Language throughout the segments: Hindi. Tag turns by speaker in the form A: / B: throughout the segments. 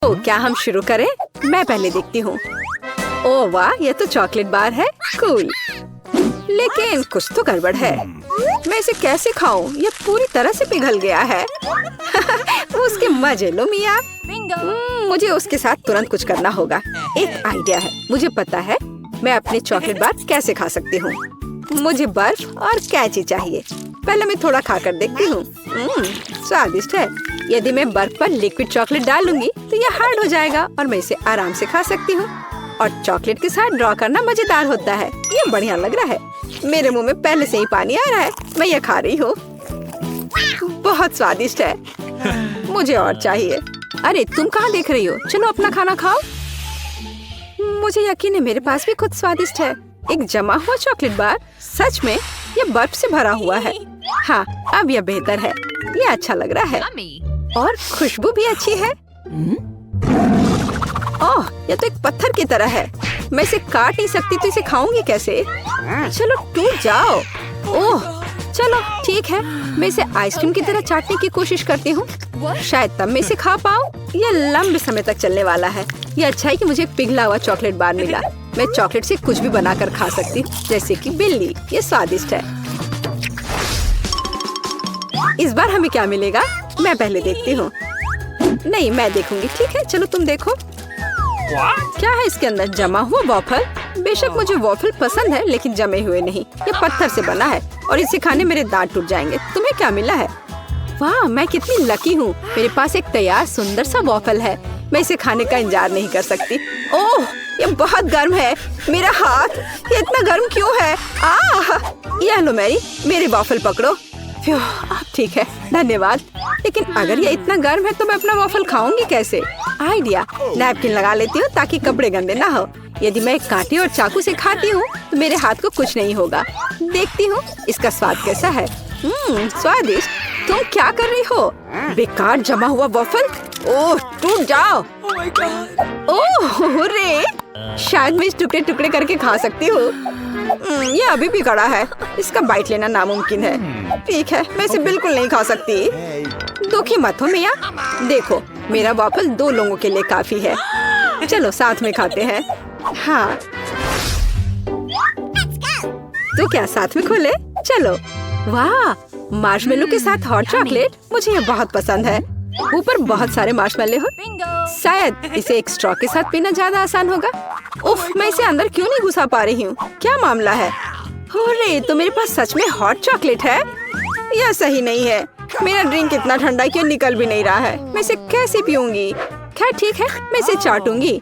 A: तो क्या हम शुरू करें? मैं पहले देखती हूँ। ओह वाह, ये तो चॉकलेट बार है। कूल। लेकिन कुछ तो गड़बड़ है। मैं इसे कैसे खाऊं? ये पूरी तरह से पिघल गया है। उसके मजे लो मिया। मुझे उसके साथ तुरंत कुछ करना होगा। एक आइडिया है। मुझे पता है मैं अपने चॉकलेट बार कैसे खा सकती हूँ। मुझे बर्फ और कैंची चाहिए। पहले मैं थोड़ा खाकर देखती हूँ। स्वादिष्ट है। यदि मैं बर्फ पर लिक्विड चॉकलेट डालूंगी तो यह हार्ड हो जाएगा और मैं इसे आराम से खा सकती हूँ। और चॉकलेट के साथ ड्रॉ करना मजेदार होता है। ये बढ़िया लग रहा है। मेरे मुंह में पहले से ही पानी आ रहा है। मैं यह खा रही हूँ। बहुत स्वादिष्ट है। मुझे और चाहिए। अरे तुम कहाँ देख रही हो? चलो अपना खाना खाओ। मुझे यकीन है मेरे पास भी खुद स्वादिष्ट है। एक जमा हुआ चॉकलेट बार। सच में यह बर्फ से भरा हुआ है। हाँ, अब यह बेहतर है। यह अच्छा लग रहा है और खुशबू भी अच्छी है। ओह, यह तो एक पत्थर की तरह है। मैं इसे काट नहीं सकती तो इसे खाऊंगी कैसे? चलो टूट जाओ। ओह, चलो ठीक है। मैं इसे आइसक्रीम की तरह चाटने की कोशिश करती हूँ। शायद तब मैं इसे खा पाऊँ। यह लंबे समय तक चलने वाला है। यह अच्छा है कि मुझे एक पिघला हुआ चॉकलेट बार मिला। मैं चॉकलेट से कुछ भी बनाकर खा सकती हूँ, जैसे कि बिल्ली। ये स्वादिष्ट है। इस बार हमें क्या मिलेगा? मैं पहले देखती हूँ। नहीं, मैं देखूंगी। ठीक है, चलो तुम देखो। क्या है इसके अंदर? जमा हुआ वॉफल। बेशक मुझे वॉफल पसंद है, लेकिन जमे हुए नहीं। ये पत्थर से बना है और इसे खाने मेरे दांत टूट जाएंगे। तुम्हें क्या मिला है? वाह, मैं कितनी लकी हूँ। मेरे पास एक तैयार सुंदर सा वॉफल है। मैं इसे खाने का इंतजार नहीं कर सकती। ओह, ये बहुत गर्म है। मेरा हाथ ये इतना गर्म क्यों है? ये लो मैरी, मेरे वॉफल पकड़ो। अब ठीक है, धन्यवाद। लेकिन अगर ये इतना गर्म है तो मैं अपना वॉफल खाऊंगी कैसे? आइडिया, नैपकिन लगा लेती हूँ ताकि कपड़े गंदे ना हो। यदि मैं कांटे और चाकू से खाती हूँ तो मेरे हाथ को कुछ नहीं होगा। देखती हूँ इसका स्वाद कैसा है। स्वादिष्ट। तुम क्या कर रही हो? बेकार जमा हुआ वॉफल। ओह, टूट जाओ। ओह रे, शायद मैं इस टुकड़े टुकड़े करके खा सकती हूँ। ये अभी भी कड़ा है। इसका बाइट लेना नामुमकिन है। ठीक है, मैं इसे बिल्कुल नहीं खा सकती। दुखी मत हो मिया। देखो, मेरा वॉफल 2 लोगों के लिए काफी है। चलो साथ में खाते हैं। हाँ, तो क्या साथ में खोले? चलो। वाह, मार्शमेलो के साथ हॉट चॉकलेट। मुझे ये बहुत पसंद है। ऊपर बहुत सारे मार्शमेलो हो। शायद इसे एक स्ट्रॉ के साथ पीना ज्यादा आसान होगा। उफ, मैं इसे अंदर क्यों नहीं घुसा पा रही हूँ? क्या मामला है? अरे, तो मेरे पास सच में हॉट चॉकलेट है। यह सही नहीं है। मेरा ड्रिंक इतना ठंडा क्यों निकल भी नहीं रहा है? मैं इसे कैसे पीऊंगी? खैर ठीक है, मैं इसे चाटूंगी।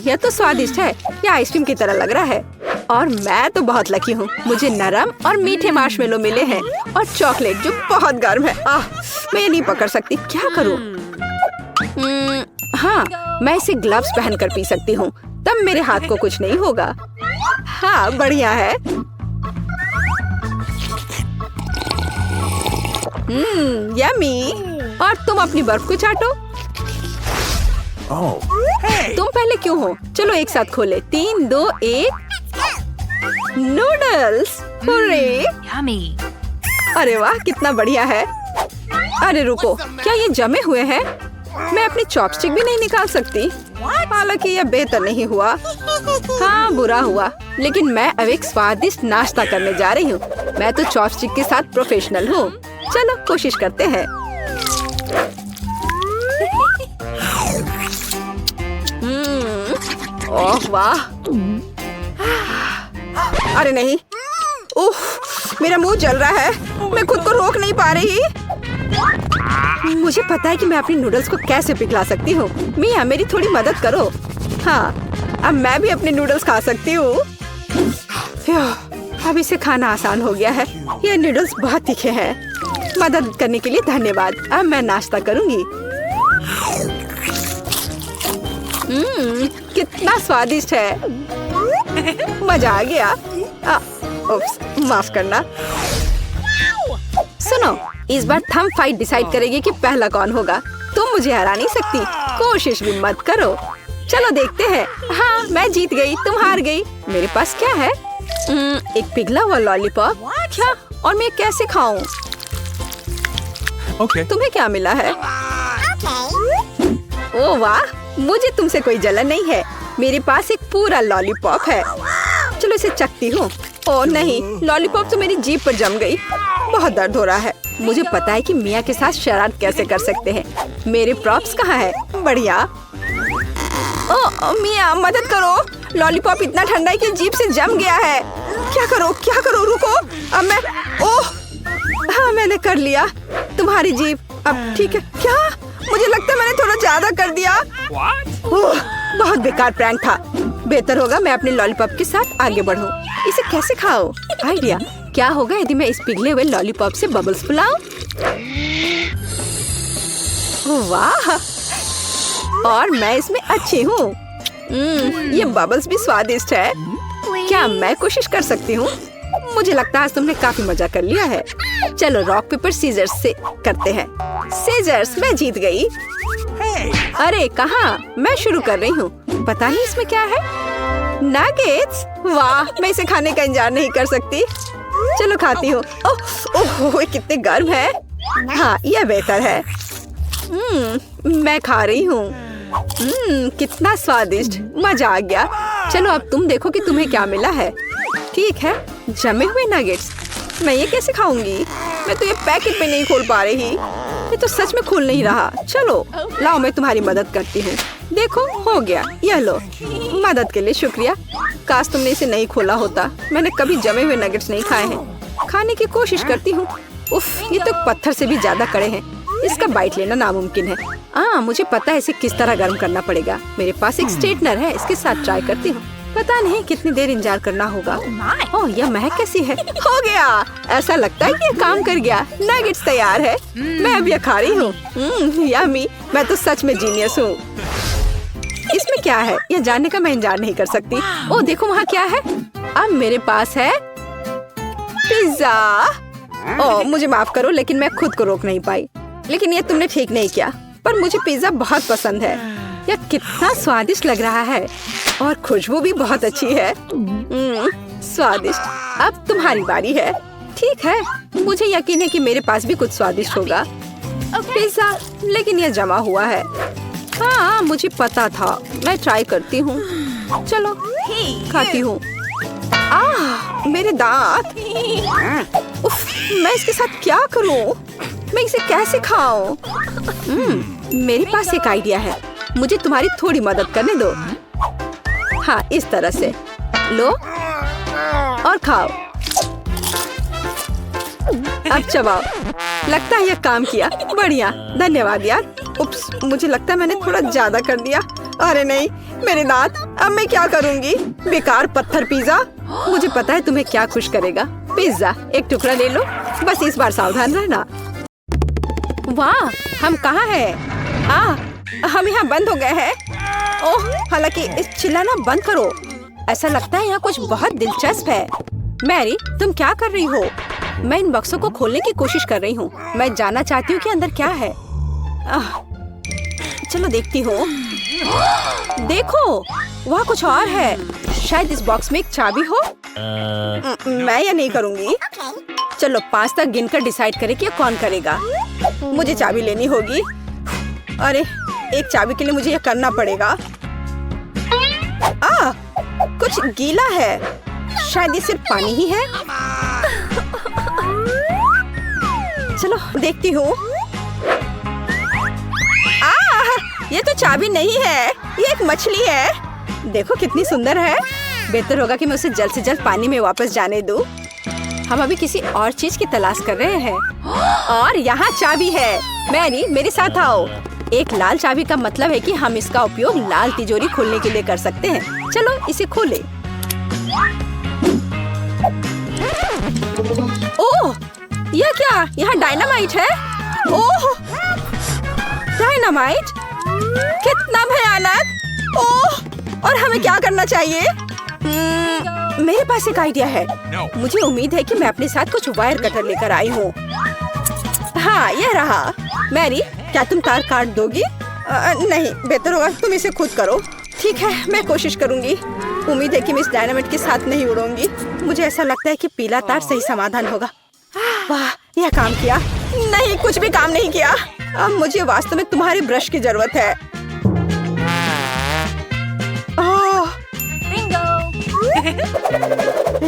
A: यह तो स्वादिष्ट है। यह आइसक्रीम की तरह लग रहा है। और मैं तो बहुत लकी हूँ। मुझे नरम और मीठे मार्शमेलो मिले हैं और चॉकलेट जो बहुत गर्म है। मैं नहीं पकड़ सकती। क्या करूँ? हाँ, मैं इसे ग्लव्स पहनकर पी सकती हूँ। तब मेरे हाथ को कुछ नहीं होगा। हाँ, बढ़िया है। यम्मी। और तुम अपनी बर्फ को चाटो। तुम पहले क्यों हो? चलो एक साथ खोले। 3, 2, 1। नूडल्स। अरे वाह, कितना बढ़िया है। अरे रुको, क्या ये जमे हुए हैं? मैं अपनी चॉपस्टिक भी नहीं निकाल सकती। हालांकि यह बेहतर नहीं हुआ। हाँ, बुरा हुआ। लेकिन मैं अब एक स्वादिष्ट नाश्ता करने जा रही हूँ। मैं तो चॉपस्टिक के साथ प्रोफेशनल हूँ। चलो कोशिश करते हैं। ओह वाह। अरे नहीं। उफ, मेरा मुंह जल रहा है। मैं खुद को रोक नहीं पा रही। मुझे पता है कि मैं अपनी नूडल्स को कैसे पिघला सकती हूँ। मिया, मेरी थोड़ी मदद करो। हाँ, अब मैं भी अपने नूडल्स खा सकती हूँ। अब इसे खाना आसान हो गया है। ये नूडल्स बहुत तीखे हैं। मदद करने के लिए धन्यवाद। अब मैं नाश्ता करूँगी। कितना स्वादिष्ट है। मजा आ गया। उप्स, माफ करना। सुनो, इस बार थंब फाइट डिसाइड करेगी कि पहला कौन होगा। तुम मुझे हरा नहीं सकती। कोशिश भी मत करो। चलो देखते हैं। हाँ, मैं जीत गई, तुम हार गई। मेरे पास क्या है? एक पिघला हुआ लॉलीपॉप। क्या? और मैं कैसे खाऊं? तुम्हें क्या मिला है? ओह वाह, मुझे तुमसे कोई जलन नहीं है। मेरे पास एक पूरा लॉलीपॉप है। चलो इसे चखती हूँ। ओह नहीं, लॉलीपॉप तो मेरी जीभ पर जम गई। बहुत दर्द हो रहा है। मुझे पता है कि मिया के साथ शरारत कैसे कर सकते हैं। मेरे प्रॉप्स कहाँ है? बढ़िया। ओह मिया मदद करो, लॉलीपॉप इतना ठंडा है कि जीभ से जम गया है। क्या करो, रुको। अब मैं ओह हाँ मैंने कर लिया। तुम्हारी जीभ अब ठीक है क्या? मुझे लगता है मैंने थोड़ा ज्यादा कर दिया। ओह बहुत बेकार प्रैंक था। बेहतर होगा मैं अपने लॉलीपॉप के साथ आगे बढ़ूं। इसे कैसे खाओ? आइडिया। क्या होगा यदि मैं इस पिघले हुए लॉलीपॉप से बबल्स फुलाऊं? वाह, और मैं इसमें अच्छी हूँ। ये बबल्स भी स्वादिष्ट है। क्या मैं कोशिश कर सकती हूँ? मुझे लगता है आज तुमने काफी मजा कर लिया है। चलो रॉक पेपर सीजर्स से करते हैं। सीजर्स, मैं जीत गई। अरे कहाँ? मैं शुरू कर रही हूँ। पता नहीं इसमें क्या है। नगेट्स, वाह मैं इसे खाने का इंतजार नहीं कर सकती। चलो खाती हूँ। ओह कितने गर्म है। हाँ यह बेहतर है। मैं खा रही हूँ। कितना स्वादिष्ट, मजा आ गया। चलो अब तुम देखो कि तुम्हें क्या मिला है। ठीक है, जमे हुए नगेट्स। मैं ये कैसे खाऊंगी? मैं तो ये पैकेट में नहीं खोल पा रही। ये तो सच में खुल नहीं रहा। चलो लाओ मैं तुम्हारी मदद करती हूँ। देखो हो गया। यह लो। मदद के लिए शुक्रिया। काश तुमने इसे नहीं खोला होता। मैंने कभी जमे हुए नगेट्स नहीं खाए हैं। खाने की कोशिश करती हूँ। उफ, ये तो पत्थर से भी ज्यादा कड़े हैं। इसका बाइट लेना नामुमकिन है। मुझे पता है इसे किस तरह गर्म करना पड़ेगा। मेरे पास एक स्ट्रेटनर है, इसके साथ ट्राई करती हूँ। पता नहीं कितनी देर इंतजार करना होगा। ओह यह महक कैसी है। हो गया, ऐसा लगता है कि ये काम कर गया। नगेट्स तैयार है। मैं अब यह खा रही हूँ। यम्मी, मैं तो सच में जीनियस हूँ। इसमें क्या है यह जानने का मैं इंतजार नहीं कर सकती। ओह देखो वहाँ क्या है। अब मेरे पास है पिज्जा। ओह मुझे माफ करो, लेकिन मैं खुद को रोक नहीं पाई। लेकिन ये तुमने ठीक नहीं किया। पर मुझे पिज्जा बहुत पसंद है। यह कितना स्वादिष्ट लग रहा है और खुशबू भी बहुत अच्छी है। स्वादिष्ट। अब तुम्हारी बारी है। ठीक है, मुझे यकीन है कि मेरे पास भी कुछ स्वादिष्ट होगा। पिज्जा, लेकिन यह जमा हुआ है। हाँ मुझे पता था। मैं ट्राई करती हूँ। चलो खाती हूँ। मेरे दांत। उफ, मैं इसके साथ क्या करूँ? मैं इसे कैसे खाऊं? मेरे पास एक आइडिया है। मुझे तुम्हारी थोड़ी मदद करने दो। हाँ इस तरह से लो और खाओ। अब चबाओ। लगता है यह काम किया। बढ़िया, धन्यवाद यार। उप्स, मुझे लगता है मैंने थोड़ा ज्यादा कर दिया। अरे नहीं, मेरे दांत। अब मैं क्या करूंगी? बेकार पत्थर पिज्जा। मुझे पता है तुम्हें क्या खुश करेगा। पिज्जा, एक टुकड़ा ले लो। बस इस बार सावधान रहना। वाह, हम कहाँ हैं? हम यहाँ बंद हो गए हैं। ओह, हालांकि इस चिल्लाना बंद करो। ऐसा लगता है यहाँ कुछ बहुत दिलचस्प है। मैरी, तुम क्या कर रही हो? मैं इन बक्सों को खोलने की कोशिश कर रही हूँ। मैं जानना चाहती हूँ कि अंदर क्या है। चलो देखती हूँ। देखो, वहाँ कुछ और है। शायद इस बॉक्स में एक चाबी हो। मैं यह नहीं करूँगी। चलो 5 तक गिनकर डिसाइड करें कि कौन करेगा। मुझे चाबी लेनी होगी। अरे, एक चाबी के लिए मुझे यह करना पड़ेगा। कुछ गीला है। शायद ये सिर्फ पानी ही है। चलो देखती हूँ। ये तो चाबी नहीं है, ये एक मछली है। देखो कितनी सुंदर है। बेहतर होगा कि मैं उसे जल्द से जल्द पानी में वापस जाने दूँ। हम अभी किसी और चीज की तलाश कर रहे हैं। और यहाँ चाबी है। मैरी, मेरे साथ आओ। एक लाल चाबी का मतलब है कि हम इसका उपयोग लाल तिजोरी खोलने के लिए कर सकते हैं। चलो इसे खोलें। ओह, यह क्या? यहाँ डायनामाइट है। ओह, डायनामाइट? कितना भयानक। ओह, और हमें क्या करना चाहिए? मेरे पास एक आइडिया है। मुझे उम्मीद है कि मैं अपने साथ कुछ वायर कटर लेकर आई हूँ। हाँ, यह रहा। मैरी, क्या तुम तार काट दोगी? नहीं, बेहतर होगा तुम इसे खुद करो। ठीक है, मैं कोशिश करूँगी। उम्मीद है कि मैं इस डायनामाइट के साथ नहीं उड़ूंगी। मुझे ऐसा लगता है कि पीला तार सही समाधान होगा। वाह, यह काम किया। नहीं, कुछ भी काम नहीं किया। अब मुझे वास्तव में तुम्हारे ब्रश की जरूरत है।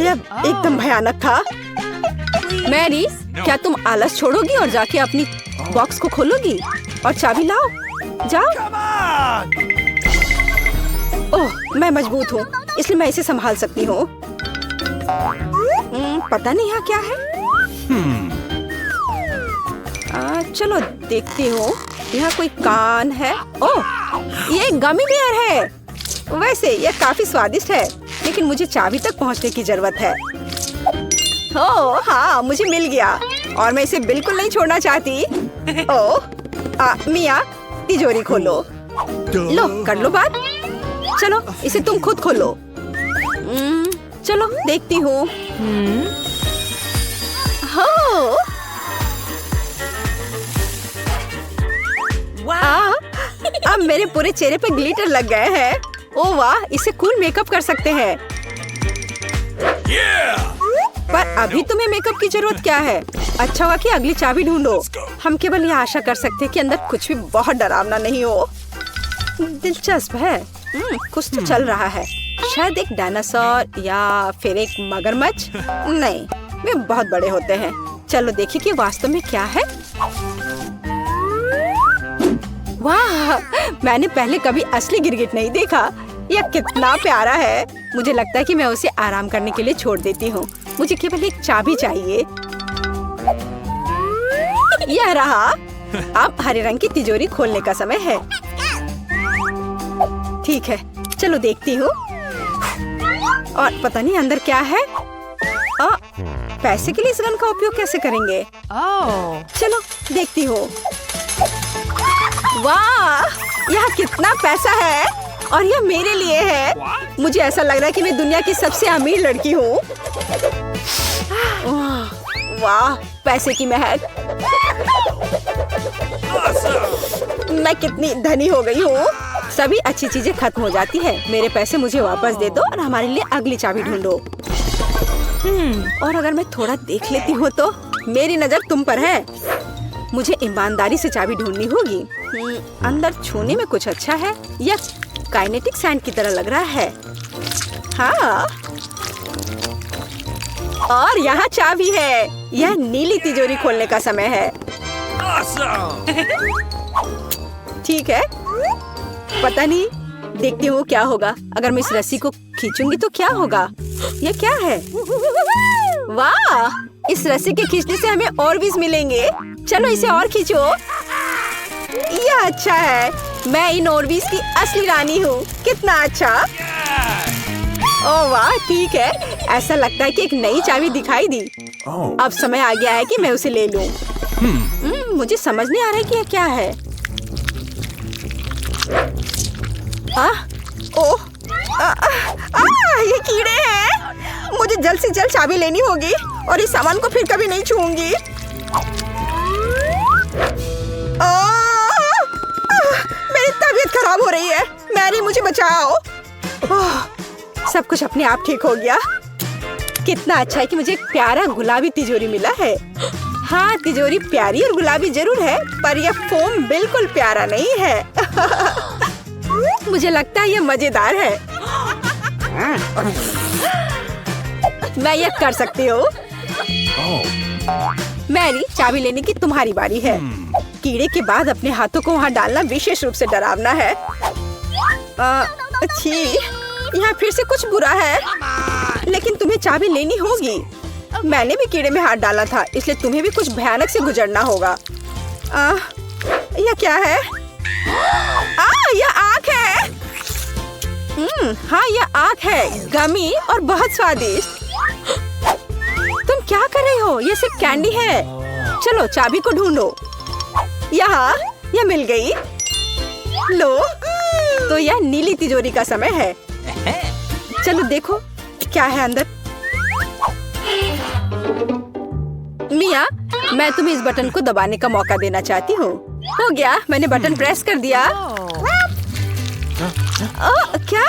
A: यह एकदम भयानक था। मैरी, क्या तुम आलस छोड़ोगी और जाके अपनी बॉक्स को खोलोगी और चाबी लाओ? जाओ। ओह, मैं मजबूत हूँ, इसलिए मैं इसे संभाल सकती हूँ। पता नहीं यहाँ क्या है। चलो देखती हूँ। यहाँ कोई कान है। ओह, ये एक गमी बेयर है। वैसे यह काफी स्वादिष्ट है, लेकिन मुझे चाबी तक पहुँचने की जरूरत है। ओह हाँ, मुझे मिल गया और मैं इसे बिल्कुल नहीं छोड़ना चाहती। ओह, मिया, तिजोरी खोलो। लो, कर लो बात। चलो, इसे तुम खुद खोलो। चलो देखती हूँ। अब मेरे पूरे चेहरे पे ग्लिटर लग गए हैं। ओह वाह, इसे कूल मेकअप कर सकते हैं। पर अभी तुम्हें मेकअप की जरूरत क्या है? अच्छा हुआ कि अगली चाबी ढूंढो। हम केवल यह आशा कर सकते हैं कि अंदर कुछ भी बहुत डरावना नहीं हो। दिलचस्प है। कुछ तो चल रहा है। शायद एक डायनासोर या फिर एक मगरमच्छ। नहीं, वे बहुत बड़े होते हैं। चलो देखिए कि वास्तव में क्या है। वाह, मैंने पहले कभी असली गिरगिट नहीं देखा। यह कितना प्यारा है। मुझे लगता है कि मैं उसे आराम करने के लिए छोड़ देती हूँ। मुझे केवल एक चाबी चाहिए। यह रहा। अब हरे रंग की तिजोरी खोलने का समय है। ठीक है, चलो देखती हूँ। और पता नहीं अंदर क्या है। पैसे के लिए इस गन का उपयोग कैसे करेंगे? चलो देखती हूँ। वाह, यह कितना पैसा है और यह मेरे लिए है। मुझे ऐसा लग रहा है कि मैं दुनिया की सबसे अमीर लड़की हूँ। वाह, पैसे की महक। मैं कितनी धनी हो गई हूँ। सभी अच्छी चीजें खत्म हो जाती है। मेरे पैसे मुझे वापस दे दो और हमारे लिए अगली चाबी ढूंढो। और अगर मैं थोड़ा देख लेती हूँ तो मेरी नजर तुम पर है। मुझे ईमानदारी से चाबी ढूंढनी होगी। अंदर छूने में कुछ अच्छा है। यह काइनेटिक सैंड की तरह लग रहा है। हाँ, और यहाँ चाबी है। यह नीली तिजोरी खोलने का समय है। ठीक है, पता नहीं, देखती हूँ क्या होगा। अगर मैं इस रस्सी को खींचूंगी तो क्या होगा? यह क्या है? वाह, इस रस्सी के खींचने से हमें ऑर्बिस मिलेंगे। चलो इसे और खींचो। यह अच्छा है। मैं इन ऑर्बिस की असली रानी हूँ। कितना अच्छा। ओह वाह, ठीक है। ऐसा लगता है कि एक नई चाबी दिखाई दी। अब समय आ गया है कि मैं उसे ले लूं। मुझे समझ नहीं आ रहा है कि यह क्या है। ओह, ये कीड़े हैं। मुझे जल्द से जल्द चाबी लेनी होगी और इस सामान को फिर कभी नहीं छूऊंगी। मेरी तबीयत खराब हो रही है। मैरी, मुझे बचाओ। सब कुछ अपने आप ठीक हो गया। कितना अच्छा है कि मुझे एक प्यारा गुलाबी तिजोरी मिला है। हाँ, तिजोरी प्यारी और गुलाबी जरूर है, पर यह फोम बिल्कुल प्यारा नहीं है। मुझे लगता है यह मजेदार है। मैं यह कर सकती हूँ। मैरी, चाबी लेने की तुम्हारी बारी है। कीड़े के बाद अपने हाथों को वहाँ डालना विशेष रूप से डरावना है। अच्छी, यहाँ फिर से कुछ बुरा है, लेकिन तुम्हें चाबी लेनी होगी। मैंने भी कीड़े में हाथ डाला था, इसलिए तुम्हें भी कुछ भयानक से गुजरना होगा। यह क्या है? यह आँख है। हाँ, यह आँख है, गमी और बहुत स्वादिष्ट। तुम क्या कर रही हो? यह सिर्फ कैंडी है। चलो चाबी को ढूंढो। यहाँ, यह मिल गई। लो, तो यह नीली तिजोरी का समय है। चलो देखो क्या है अंदर। मिया, मैं तुम्हें इस बटन को दबाने का मौका देना चाहती हूँ। हो गया, मैंने बटन प्रेस कर दिया। क्या?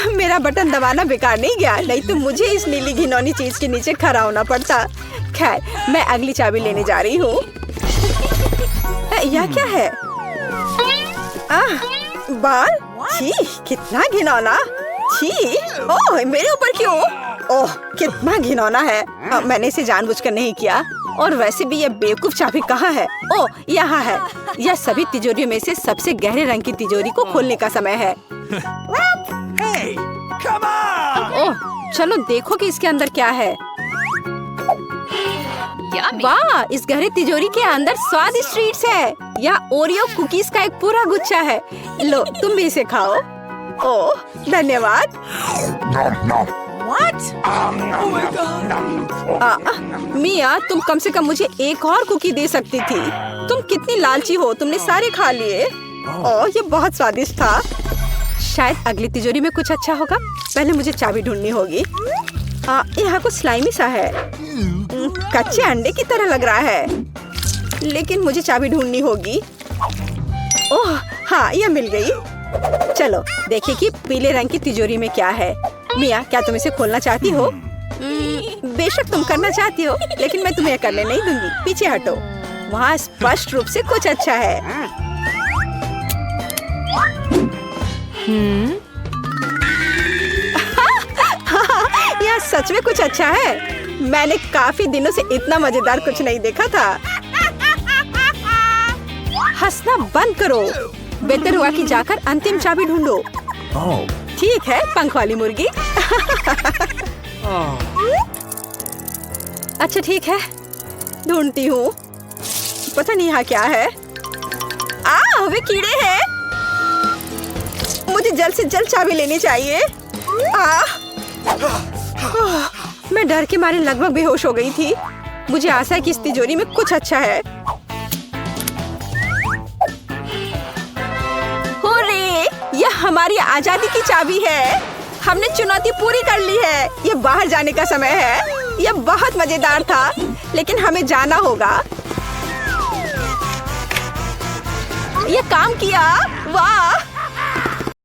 A: मेरा बटन दबाना बेकार नहीं गया, नहीं तो मुझे इस नीली घिनौनी चीज के नीचे खड़ा होना पड़ता। खैर, मैं अगली चाबी लेने जा रही हूँ। यह क्या है? बाल? छी, कितना घिनौना। छी, ओह मेरे ऊपर क्यों? ओह कितना घिनौना है। मैंने इसे जानबूझकर नहीं किया। और वैसे भी यह बेवकूफ चाबी कहाँ है? ओह यहाँ है। यह सभी तिजोरियों में से सबसे गहरे रंग की तिजोरी को खोलने का समय है। ओह चलो देखो कि इसके अंदर क्या है। वाह, इस गहरे तिजोरी के अंदर स्वादिष्ट ट्रीट्स है। यह ओरियो कुकीज का एक पूरा गुच्छा है। लो तुम भी इसे खाओ। ओह धन्यवाद। मिया, तुम कम से कम मुझे एक और कुकी दे सकती थी। तुम कितनी लालची हो, तुमने सारे खा लिए। ओह ये बहुत स्वादिष्ट था। शायद अगली तिजोरी में कुछ अच्छा होगा। पहले मुझे चाबी ढूंढनी होगी। यहाँ कुछ स्लाइमी सा है। कच्चे अंडे की तरह लग रहा है, लेकिन मुझे चाबी ढूंढनी होगी। ओह हाँ, यह मिल गई। चलो देखिए कि पीले रंग की तिजोरी में क्या है। मिया, क्या तुम इसे खोलना चाहती हो? बेशक तुम करना चाहती हो, लेकिन मैं तुम्हें करने नहीं दूंगी। पीछे हटो। वहाँ स्पष्ट रूप से कुछ अच्छा है। यह सच में कुछ अच्छा है। मैंने काफी दिनों से इतना मजेदार कुछ नहीं देखा था। हंसना बंद करो। बेहतर हुआ कि जाकर अंतिम चाबी ढूंढो। ठीक है पंख वाली मुर्गी। अच्छा ठीक है, ढूंढती हूँ। पता नहीं यहाँ क्या है। वे कीड़े हैं। मुझे जल्द से जल्द चाबी लेनी चाहिए। मैं डर के मारे लगभग बेहोश हो गई थी। मुझे आशा है कि इस तिजोरी में कुछ अच्छा है। हुर्रे! यह हमारी आजादी की चाबी है। हमने चुनौती पूरी कर ली है। यह बाहर जाने का समय है। यह बहुत मजेदार था, लेकिन हमें जाना होगा। यह काम किया। वाह!